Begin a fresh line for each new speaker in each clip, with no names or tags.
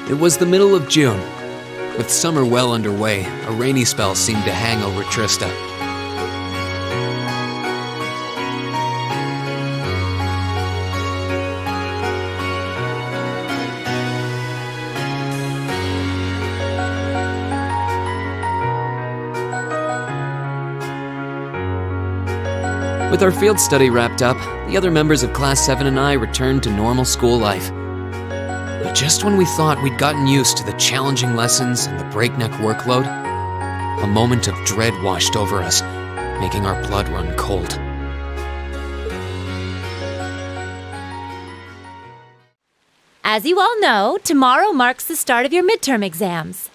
It was the middle of June. With summer well underway, a rainy spell seemed to hang over Trista. With our field study wrapped up, the other members of Class 7 and I returned to normal school life. But just when we thought we'd gotten used to the challenging lessons and the breakneck workload, a moment of dread washed over us, making our blood run cold.
As you all know, tomorrow marks the start of your midterm exams.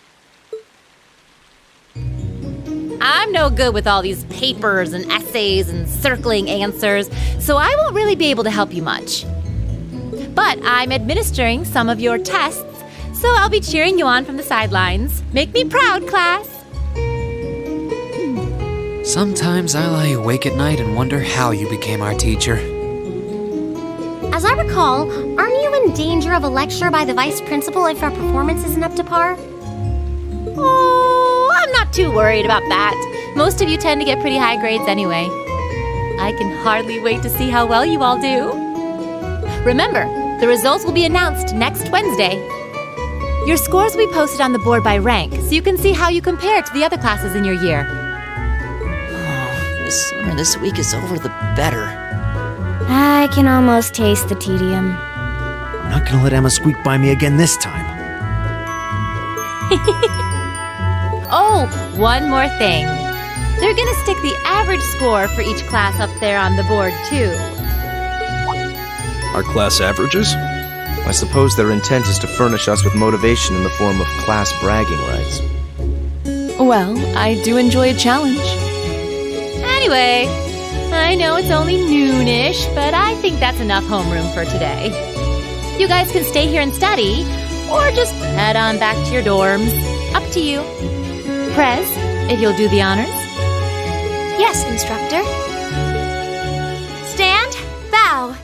I'm no good with all these papers and essays and circling answers, so I won't really be able to help you much. But I'm administering some of your tests, so I'll be cheering you on from the sidelines. Make me proud, class!
Sometimes I lie awake at night and wonder how you became our teacher.
As I recall, aren't you in danger of a lecture by the vice principal if our performance isn't up to par?
Oh, I'm not too worried about that. Most of you tend to get pretty high grades anyway. I can hardly wait to see how well you all do. Remember, the results will be announced next Wednesday. Your scores will be posted on the board by rank, so you can see how you compare to the other classes in your year.
Oh, the sooner this week is over, the better.
I can almost taste the tedium.
I'm not gonna let Emma squeak by me again this time.
Oh, one more thing. They're gonna stick the average score for each class up there on the board, too.
Our class averages?
I suppose their intent is to furnish us with motivation in the form of class bragging rights.
Well, I do enjoy a challenge.
Anyway, I know it's only noonish, but I think that's enough homeroom for today. You guys can stay here and study, or just head on back to your dorms. Up to you. Prez, if you'll do the honors.
Yes, instructor. Stand, bow.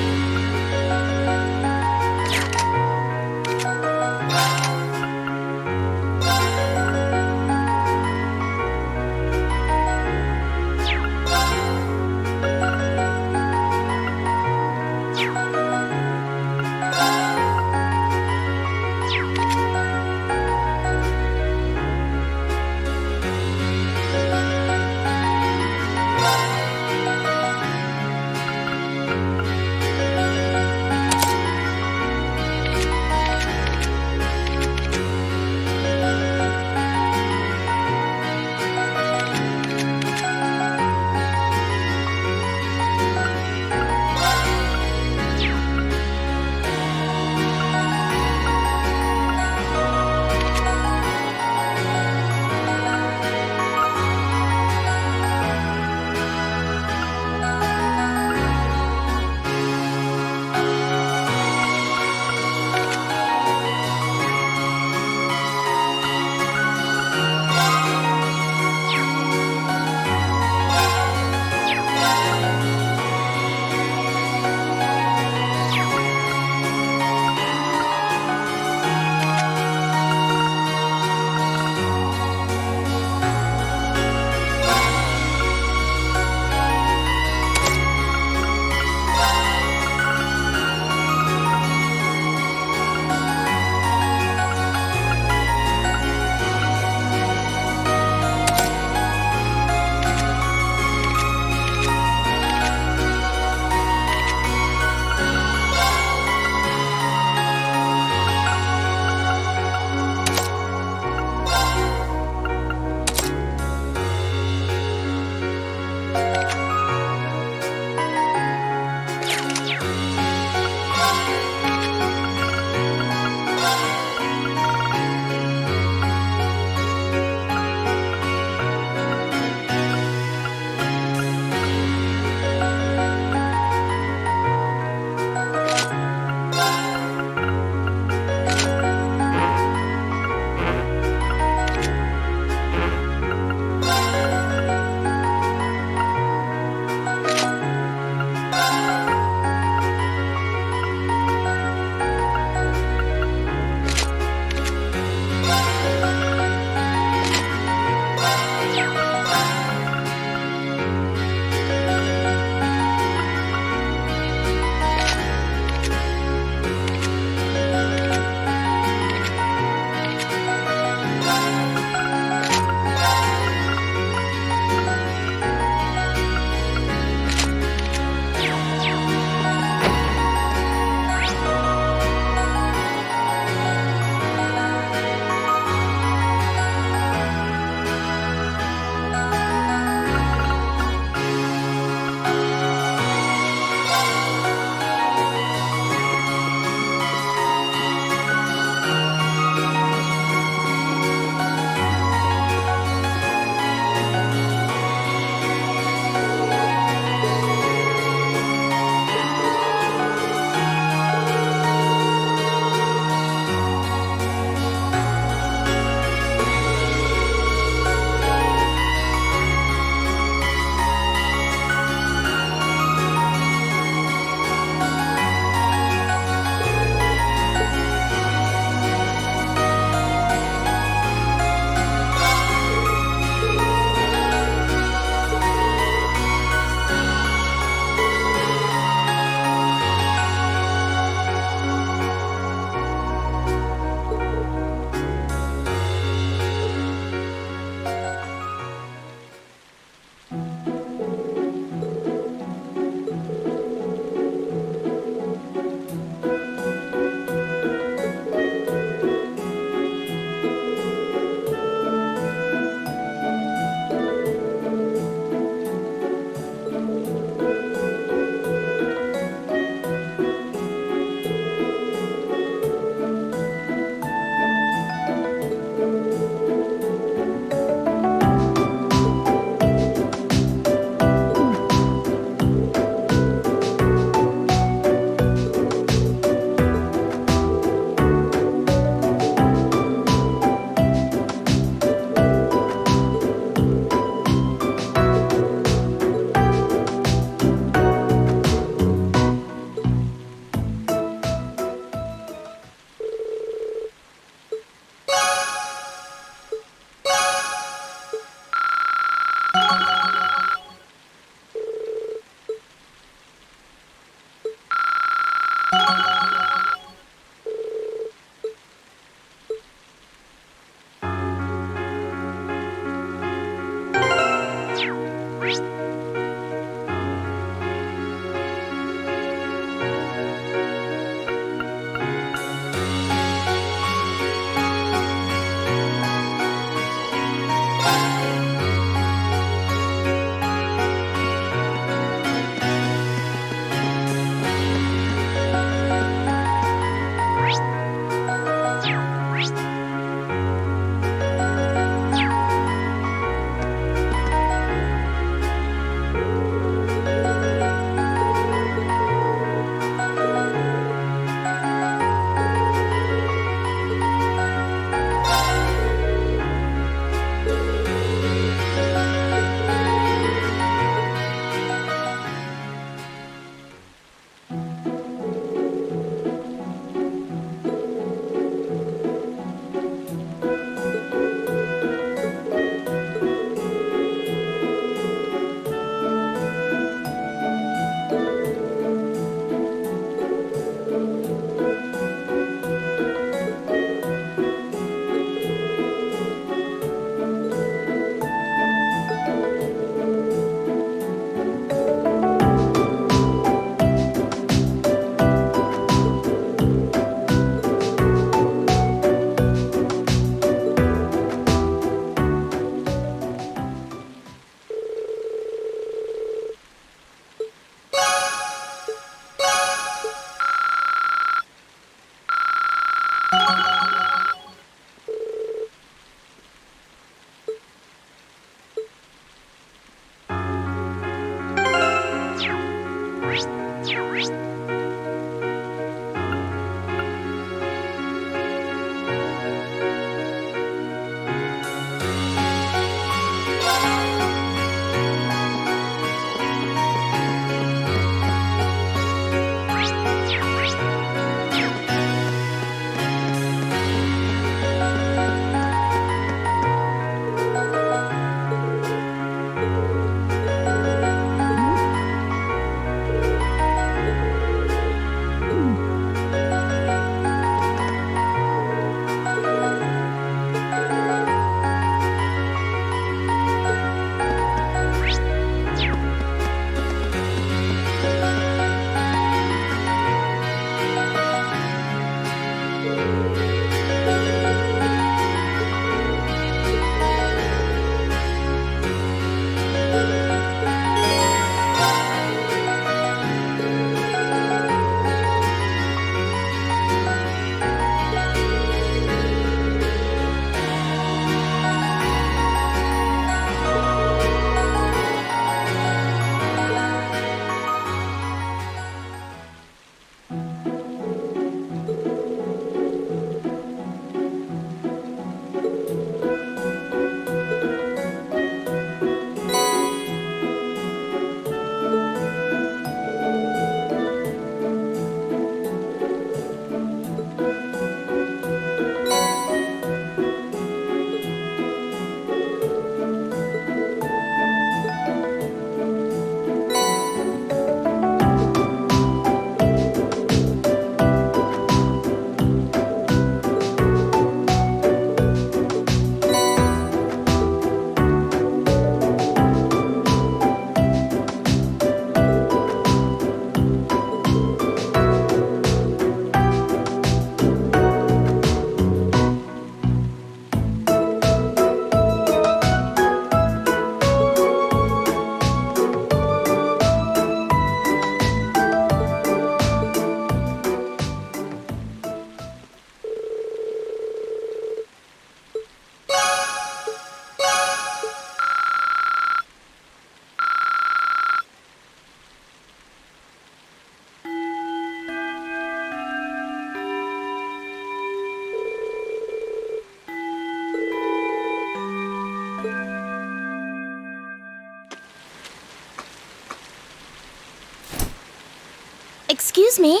Excuse me.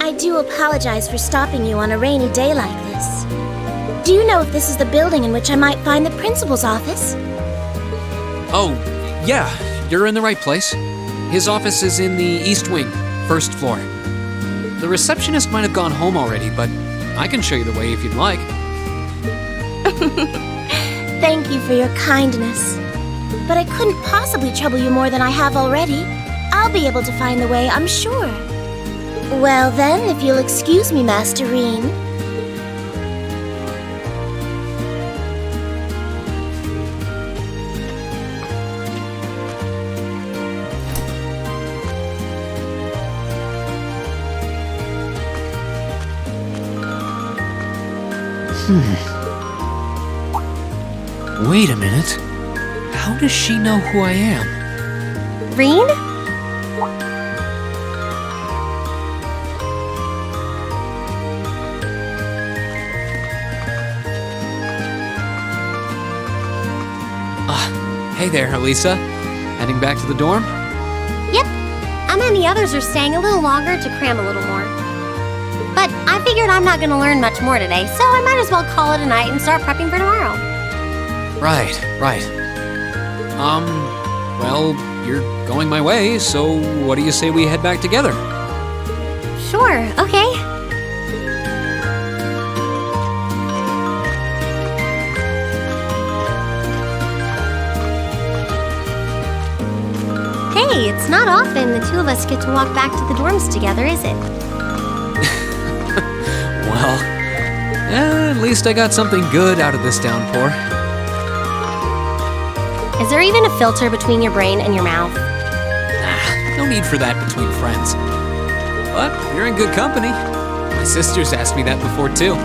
I do apologize for stopping you on a rainy day like this. Do you know if this is the building in which I might find the principal's office?
Oh, yeah, you're in the right place. His office is in the East Wing, first floor. The receptionist might have gone home already, but I can show you the way if you'd like.
Thank you for your kindness. But I couldn't possibly trouble you more than I have already. I'll be able to find the way, I'm sure. Well then, if you'll excuse me, Master Reen.
Wait a minute. How does she know who I am?
Reen?
Hey there, Elisa. Heading back to the dorm?
Yep. Emma and the others are staying a little longer to cram a little more. But I figured I'm not going to learn much more today, so I might as well call it a night and start prepping for tomorrow.
Right. Well, you're going my way, so what do you say we head back together?
Sure, okay. Hey, it's not often the two of us get to walk back to the dorms together, is it?
Well, at least I got something good out of this downpour.
Is there even a filter between your brain and your mouth?
No need for that between friends. But you're in good company. My sister's asked me that before, too.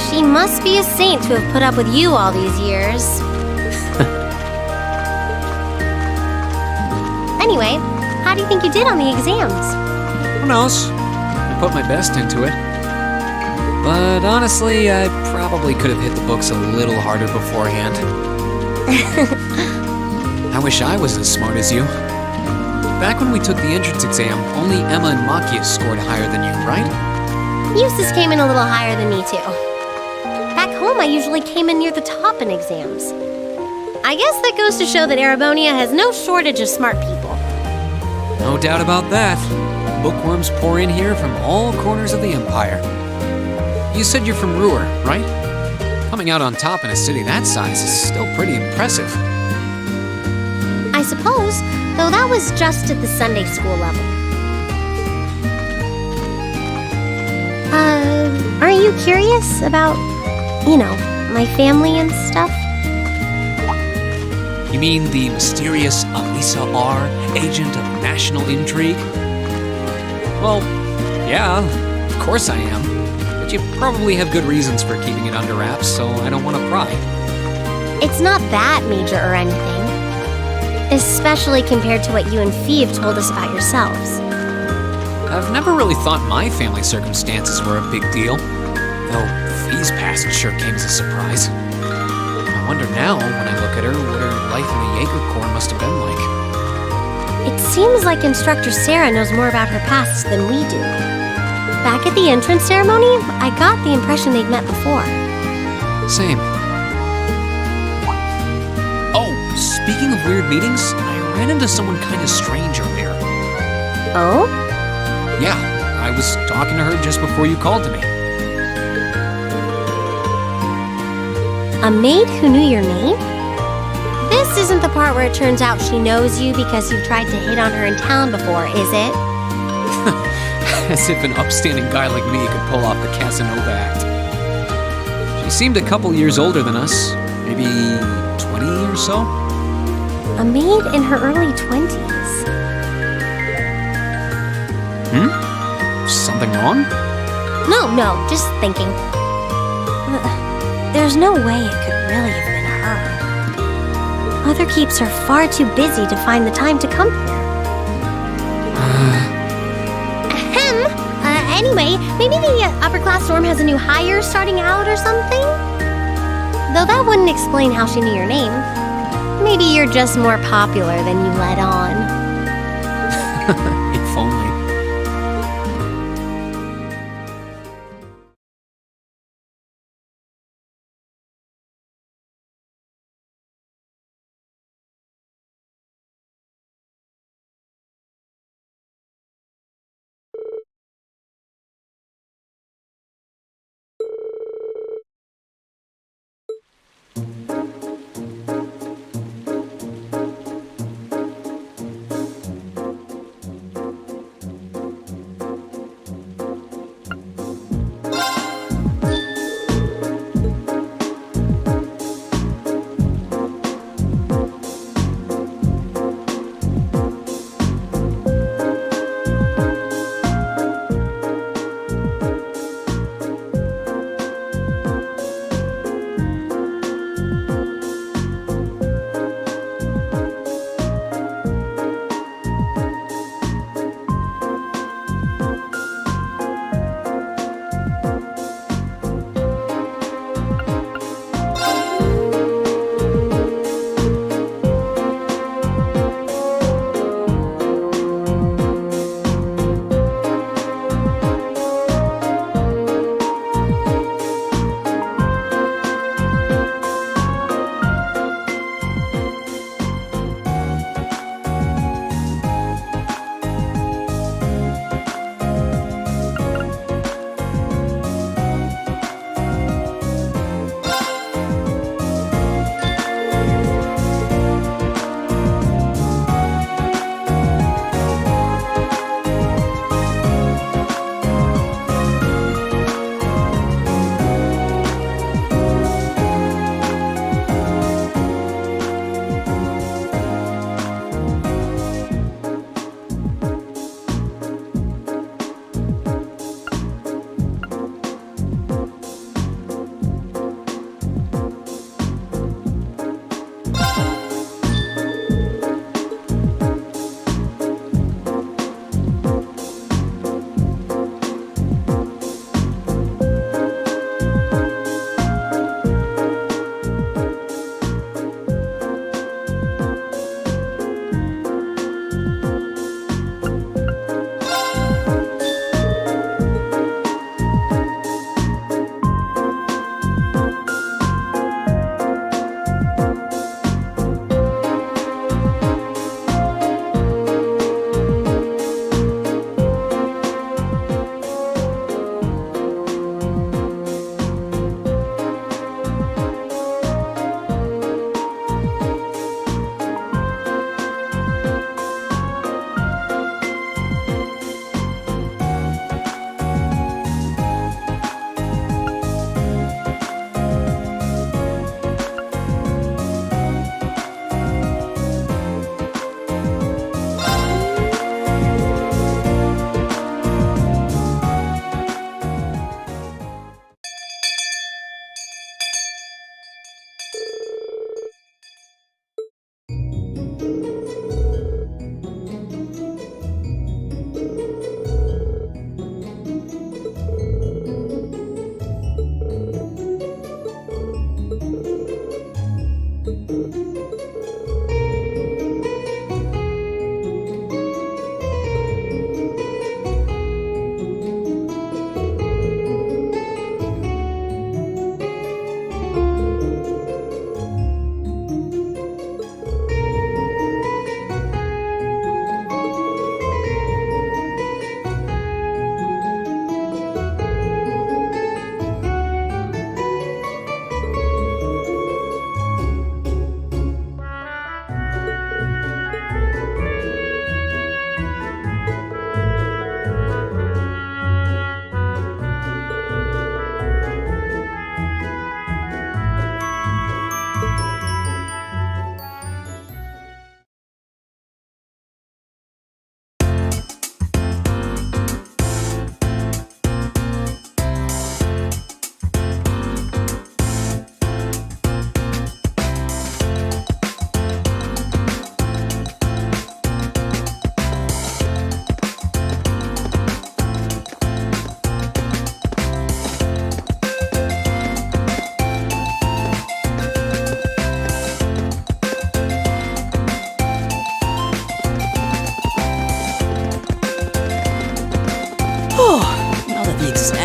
She must be a saint to have put up with you all these years. Anyway, how do you think you did on the exams?
Who knows? I put my best into it. But honestly, I probably could have hit the books a little harder beforehand. I wish I was as smart as you. Back when we took the entrance exam, only Emma and Makia scored higher than you, right?
Eustace came in a little higher than me, too. Back home, I usually came in near the top in exams. I guess that goes to show that Erebonia has no shortage of smart people.
No doubt about that. Bookworms pour in here from all corners of the Empire. You said you're from Ruhr, right? Coming out on top in a city that size is still pretty impressive.
I suppose, though that was just at the Sunday school level. Are you curious about, my family and stuff?
You mean the mysterious Elisa R., agent of national intrigue? Well, yeah, of course I am. But you probably have good reasons for keeping it under wraps, so I don't want to pry.
It's not that major or anything. Especially compared to what you and Fee have told us about yourselves.
I've never really thought my family circumstances were a big deal, though Fee's past sure came as a surprise. I wonder now, when I look at her, what her life in the Jaeger Corps must have been like.
It seems like Instructor Sarah knows more about her past than we do. Back at the entrance ceremony, I got the impression they'd met before.
Same. Oh, speaking of weird meetings, I ran into someone kind of strange earlier.
Oh?
Yeah, I was talking to her just before you called to me.
A maid who knew your name? This isn't the part where it turns out she knows you because you've tried to hit on her in town before, is it?
As if an upstanding guy like me could pull off the Casanova act. She seemed a couple years older than us, maybe 20 or so.
A maid in her early 20s.
Something wrong?
No, just thinking. There's no way it could really have been her. Mother keeps her far too busy to find the time to come here.
Anyway, maybe the upper class dorm has a new hire starting out or something? Though that wouldn't explain how she knew your name. Maybe you're just more popular than you let on.
If only.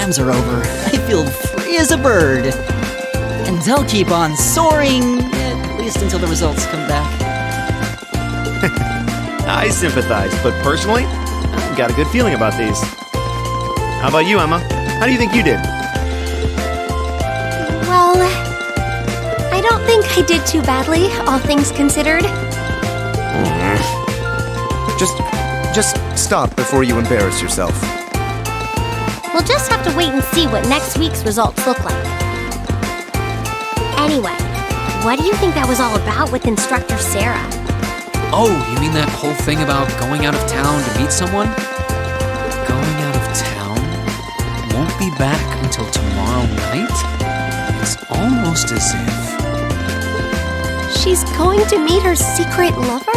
exams are over, I feel free as a bird. And I'll keep on soaring, at least until the results come back.
I sympathize, but personally, I've got a good feeling about these. How about you, Emma? How do you think you did?
Well, I don't think I did too badly, all things considered.
Just stop before you embarrass yourself.
We'll just have to wait and see what next week's results look like. Anyway, what do you think that was all about with Instructor Sarah?
Oh, you mean that whole thing about going out of town to meet someone? Going out of town? Won't be back until tomorrow night? It's almost as if...
She's going to meet her secret lover?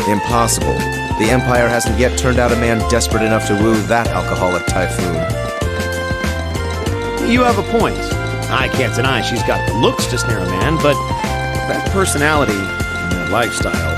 Impossible. The Empire hasn't yet turned out a man desperate enough to woo that alcoholic typhoon.
You have a point. I can't deny she's got the looks to snare a man, but that personality and that lifestyle...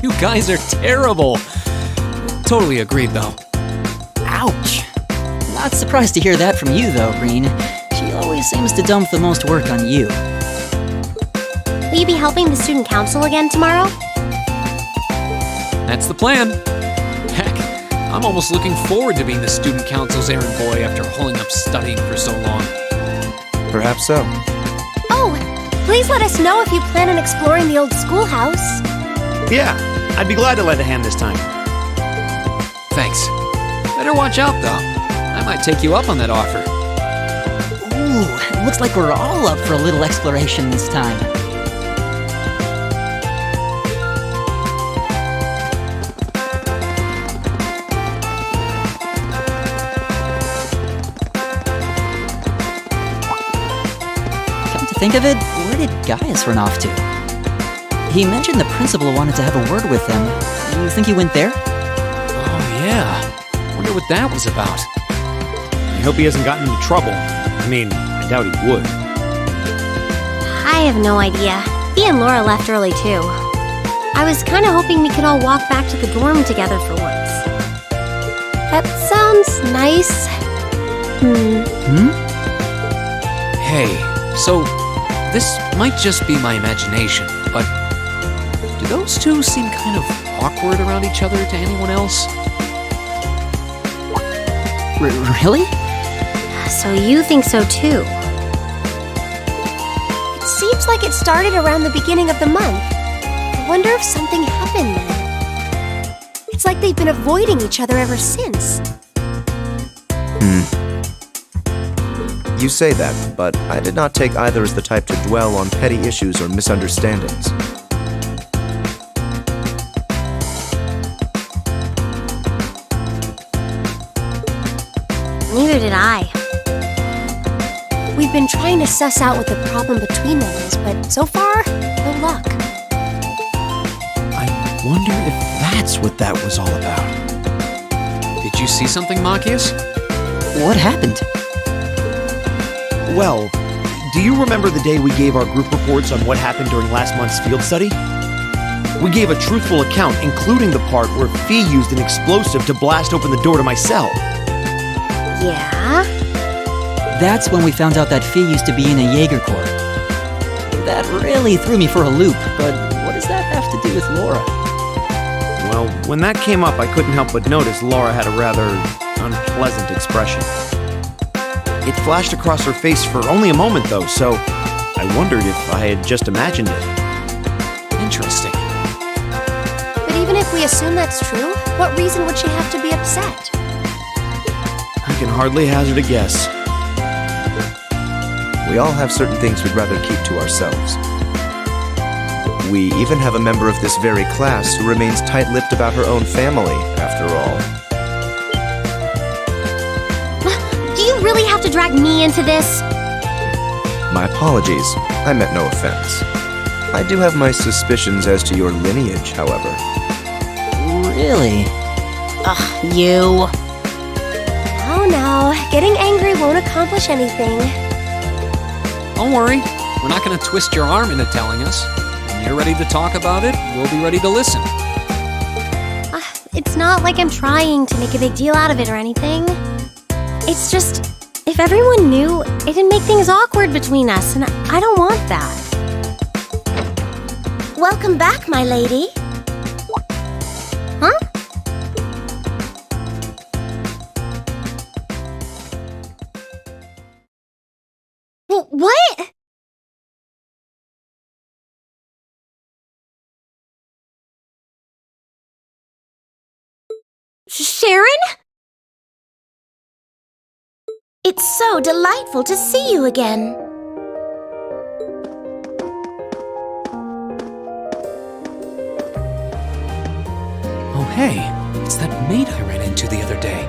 You guys are terrible. Totally agreed, though.
Ouch. Not surprised to hear that from you, though, Green. She always seems to dump the most work on you.
Will you be helping the student council again tomorrow?
That's the plan. Heck, I'm almost looking forward to being the student council's errand boy after holding up studying for so long.
Perhaps so.
Oh, please let us know if you plan on exploring the old schoolhouse.
Yeah, I'd be glad to lend a hand this time.
Thanks. Better watch out, though. I might take you up on that offer.
Ooh, it looks like we're all up for a little exploration this time. Come to think of it, where did Gaius run off to? He mentioned the principal wanted to have a word with him. You think he went there?
Oh, yeah. Wonder what that was about.
I hope he hasn't gotten into trouble. I mean, I doubt he would.
I have no idea. He and Laura left early too. I was kind of hoping we could all walk back to the dorm together for once. That sounds nice.
Hey, so this might just be my imagination, but do those two seem kind of awkward around each other to anyone else?
Really?
So you think so too? It seems like it started around the beginning of the month. I wonder if something happened then. It's like they've been avoiding each other ever since.
You say that, but I did not take either as the type to dwell on petty issues or misunderstandings.
Neither did I. We've been trying to suss out what the problem between them is, but so far, no luck.
I wonder if that's what that was all about.
Did you see something, Machias?
What happened?
Well, do you remember the day we gave our group reports on what happened during last month's field study? We gave a truthful account, including the part where Fee used an explosive to blast open the door to my cell.
Yeah?
That's when we found out that Fee used to be in a Jaeger Corps. That really threw me for a loop, but what does that have to do with Laura?
Well, when that came up, I couldn't help but notice Laura had a rather unpleasant expression. It flashed across her face for only a moment, though, so I wondered if I had just imagined it.
Interesting.
But even if we assume that's true, what reason would she have to be upset?
I can hardly hazard a guess.
We all have certain things we'd rather keep to ourselves. We even have a member of this very class who remains tight-lipped about her own family, after all.
really have to drag me into this?
My apologies. I meant no offense. I do have my suspicions as to your lineage, however.
Really?
Ugh, you. Oh no, getting angry won't accomplish anything.
Don't worry, we're not going to twist your arm into telling us. When you're ready to talk about it, we'll be ready to listen.
It's not like I'm trying to make a big deal out of it or anything. It's just, if everyone knew, it'd make things awkward between us, and I don't want that.
Welcome back, my lady.
Huh? What? Sharon?
It's so delightful to see you again.
Oh, hey, it's that maid I ran into the other day.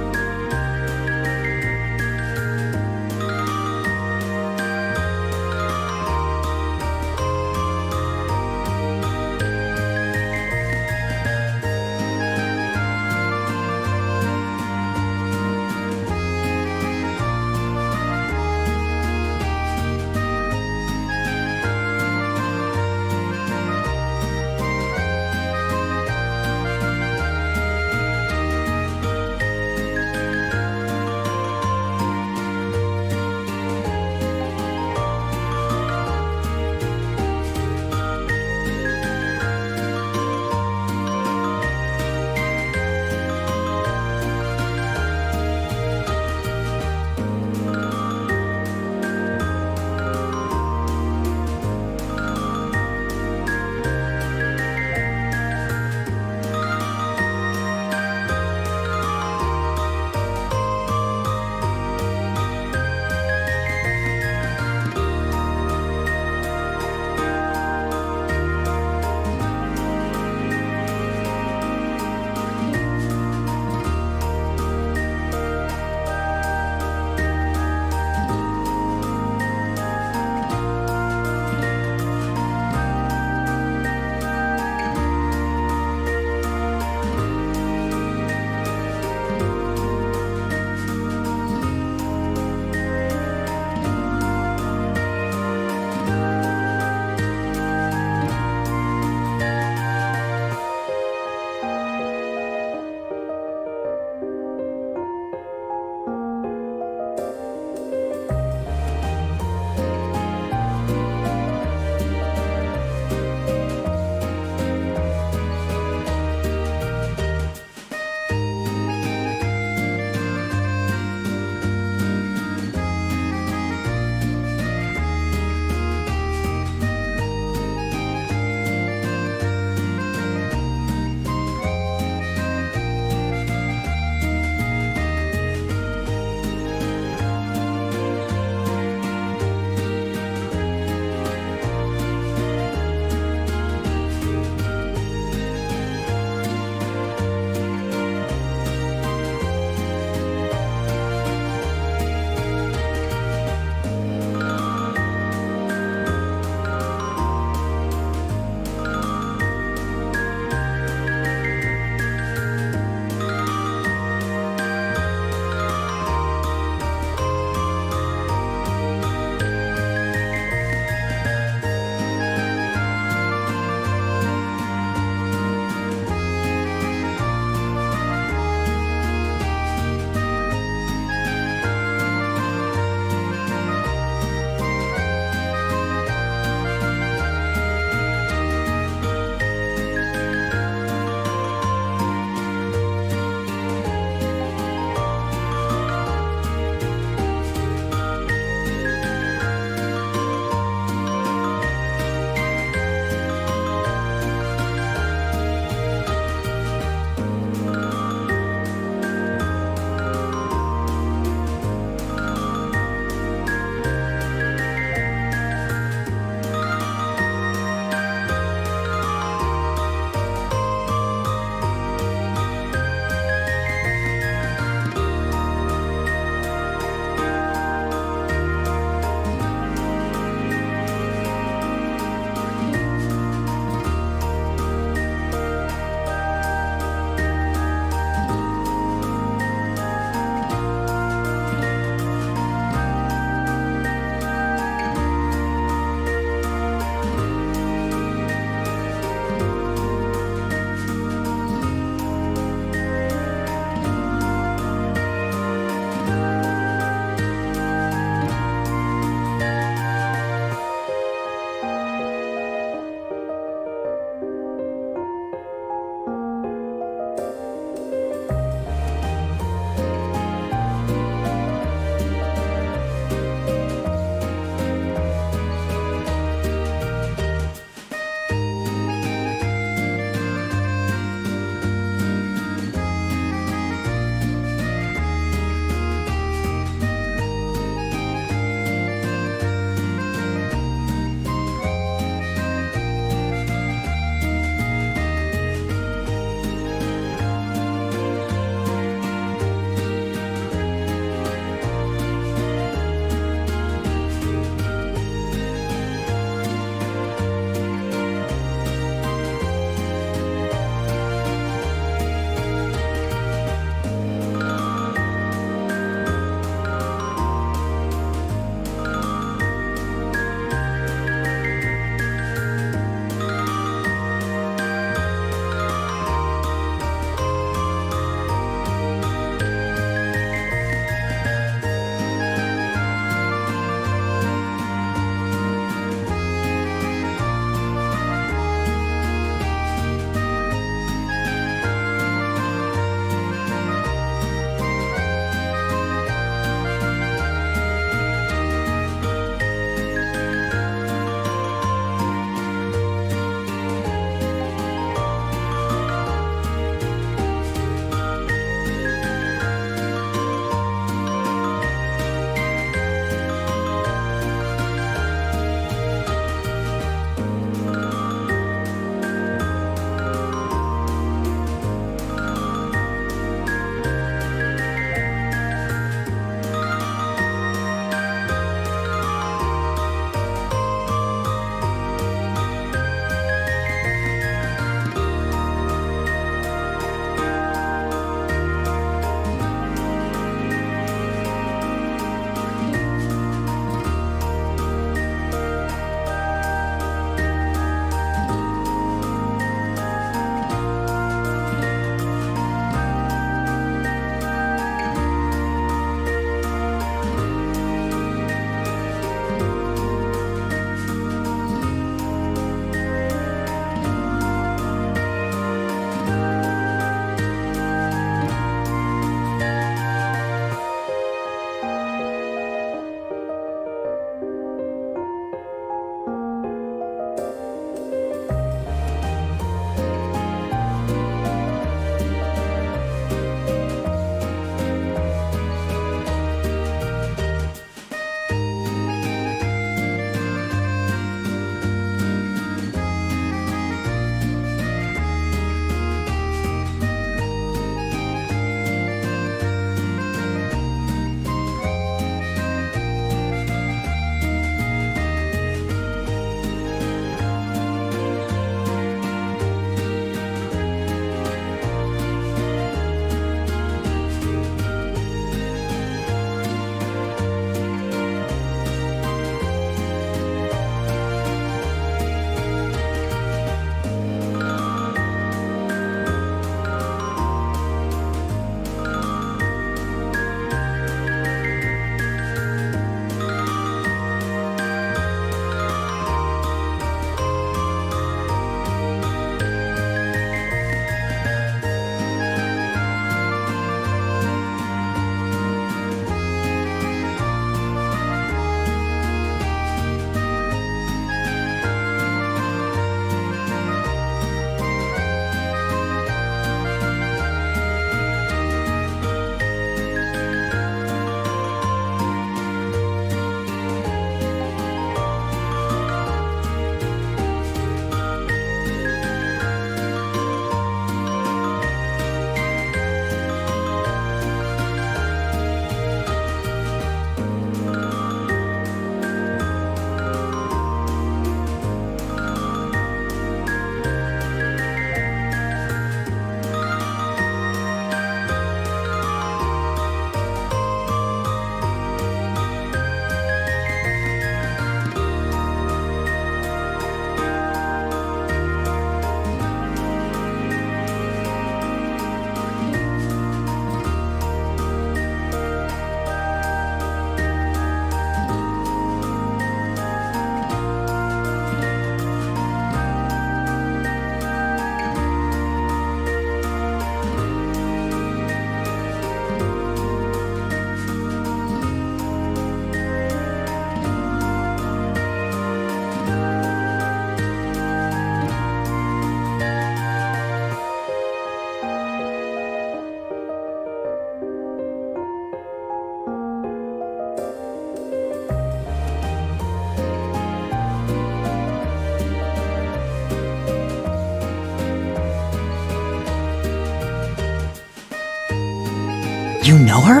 know her?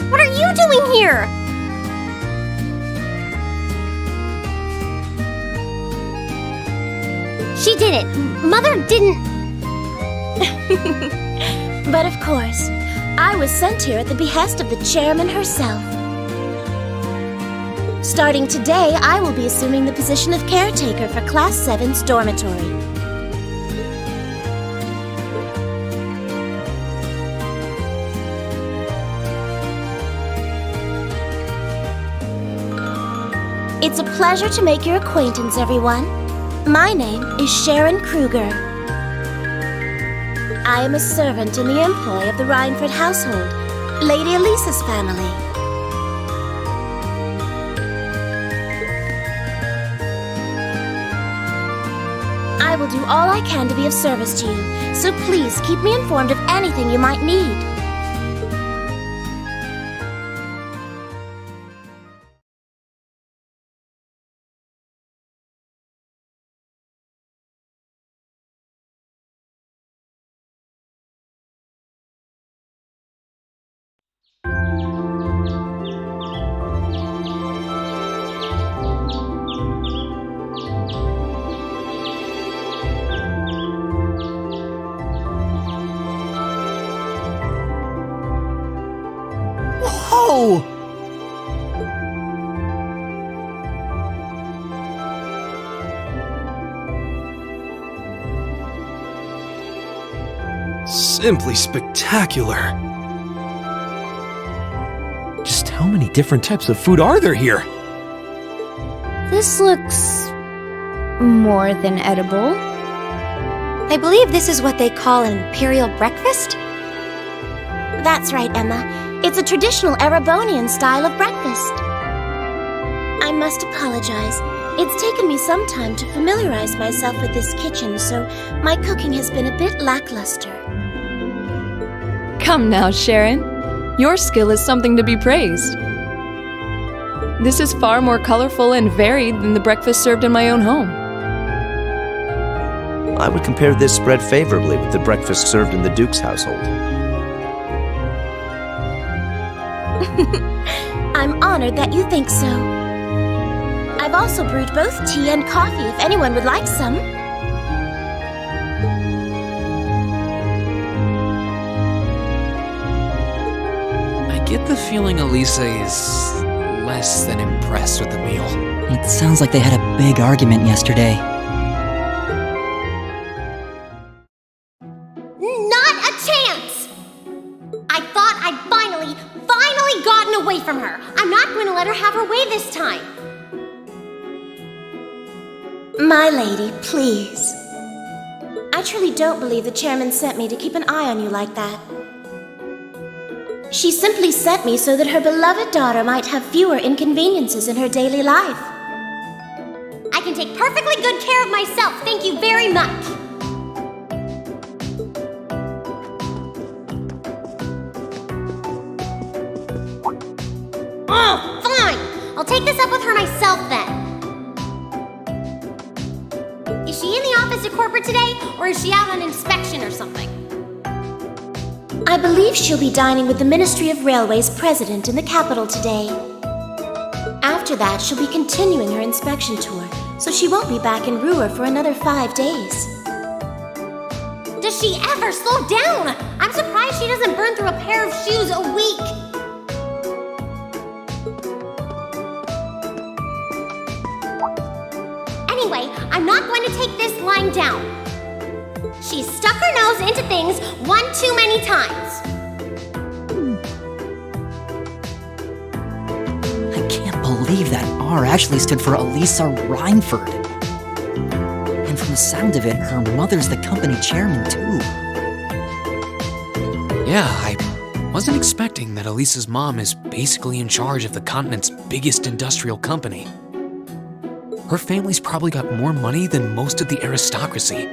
What are you doing here? She did it. Mother didn't...
But of course, I was sent here at the behest of the chairman herself. Starting today, I will be assuming the position of caretaker for Class 7's dormitory. It's a pleasure to make your acquaintance, everyone. My name is Sharon Kruger. I am a servant in the employ of the Rhineford household, Lady Elisa's family. I will do all I can to be of service to you, so please keep me informed of anything you might need.
Whoa!
Simply spectacular. Just how many different types of food are there here?
This looks... more than edible. I believe this is what they call an imperial breakfast?
That's right, Emma. It's a traditional Erebonian style of breakfast. I must apologize. It's taken me some time to familiarize myself with this kitchen, so my cooking has been a bit lackluster.
Come now, Sharon. Your skill is something to be praised. This is far more colorful and varied than the breakfast served in my own home.
I would compare this spread favorably with the breakfast served in the Duke's household.
I'm honored that you think so. I've also brewed both tea and coffee if anyone would like some.
I get the feeling Elisa is less than impressed with the meal.
It sounds like they had a big argument yesterday.
Not a chance! I thought I'd finally gotten away from her. I'm not going to let her have her way this time.
My lady, please. I truly don't believe the chairman sent me to keep an eye on you like that. She simply sent me so that her beloved daughter might have fewer inconveniences in her daily life.
I can take perfectly good care of myself, thank you very much. Oh, fine! I'll take this up with her myself then. Is she in the office at corporate today, or is she out on inspection or something?
I believe she'll be dining with the Ministry of Railways president in the capital today. After that, she'll be continuing her inspection tour, so she won't be back in Ruhr for another 5 days.
Does she ever slow down? I'm surprised she doesn't burn through a pair of shoes a week. Anyway, I'm not going to take this lying down. She's stuck her nose into things one too many times.
I can't believe that R actually stood for Elisa Rhineford. And from the sound of it, her mother's the company chairman, too.
Yeah, I wasn't expecting that Elisa's mom is basically in charge of the continent's biggest industrial company. Her family's probably got more money than most of the aristocracy.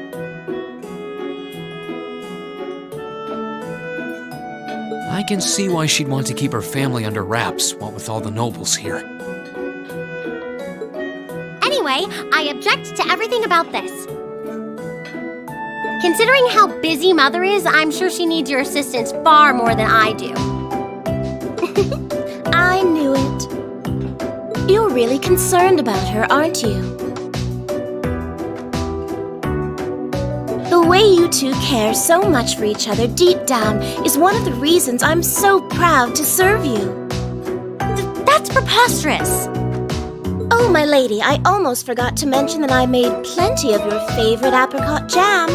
I can see why she'd want to keep her family under wraps, what with all the nobles here.
Anyway, I object to everything about this. Considering how busy Mother is, I'm sure she needs your assistance far more than I do.
I knew it. You're really concerned about her, aren't you? The way you two care so much for each other deep down is one of the reasons I'm so proud to serve you.
That's preposterous.
Oh, my lady, I almost forgot to mention that I made plenty of your favorite apricot jam.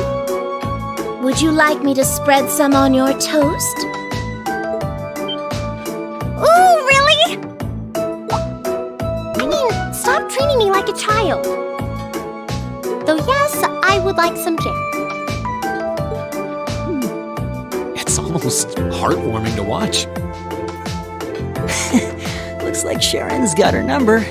Would you like me to spread some on your toast?
Ooh, really? I mean, stop treating me like a child. Though yes, I would like some jam.
It's almost heartwarming to watch.
Looks like Sharon's got her number.